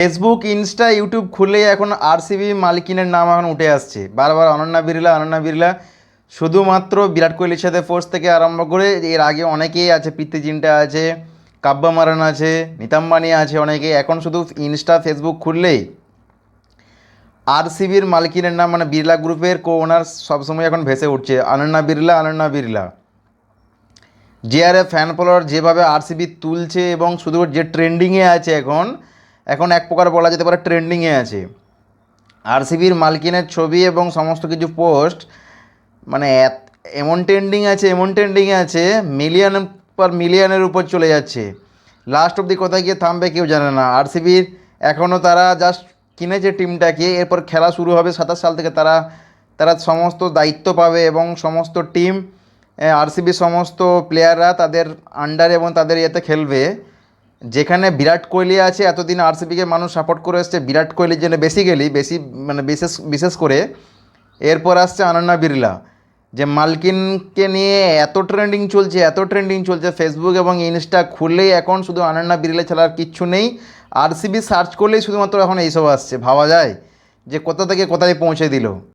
Facebook, Insta, YouTube খুললেই এখন RCB মালিকিনের নাম এখন উঠে আসছে বারবার। অনন্যা বিড়লা। শুধুমাত্র বিরাট কোহলির সাথে ফোর্স থেকে আরম্ভ করে এর আগে অনেকেই আছে, প্রীতি জিন্টা আছে, কাব্য মারান আছে, নিতাম্বানি আছে, অনেকেই। এখন শুধু ইনস্টা, ফেসবুক খুললেই আরসিবির মালিকিনের নাম, মানে বিড়লা গ্রুপের কো ওনার সবসময় এখন ভেসে উঠছে, Ananya Birla. JRF fan follower যেভাবে আরসিবি তুলছে এবং শুধু যে ট্রেন্ডিংয়ে আছে এখন, এখন এক প্রকার বলা যেতে পারে ট্রেন্ডিংয়ে আছে আরসিবির মালকিনের ছবি এবং সমস্ত কিছু পোস্ট। মানে এমন ট্রেন্ডিংয়ে আছে, মিলিয়ন পার মিলিয়নের উপর চলে যাচ্ছে। লাস্ট অবধি কোথায় গিয়ে থামবে কেউ জানে না। আরসিবির এখনও তারা জাস্ট কিনেছে টিমটাকে, এরপর খেলা শুরু হবে 27 সাল থেকে। তারা তারা সমস্ত দায়িত্ব পাবে এবং সমস্ত টিম, আরসিবির সমস্ত প্লেয়াররা তাদের আন্ডারে এবং তাদের ইয়েতে খেলবে। যেখানে বিরাট কোহলি আছে, এতদিন আরসিবিকে মানুষ সাপোর্ট করে এসছে বিরাট কোহলির জন্য মানে বিশেষ করে। এরপর আসছে অনন্যা বিড়লা, যে মালকিনকে নিয়ে এত ট্রেন্ডিং চলছে ফেসবুক এবং ইনস্টা খুললেই এখন শুধু অনন্যা বিড়লা ছাড়া আর কিচ্ছু নেই। আরসিবি সার্চ করলেই শুধুমাত্র এখন এইসব আসছে। ভাবা যায় যে কোথা থেকে কোথায় পৌঁছে দিল।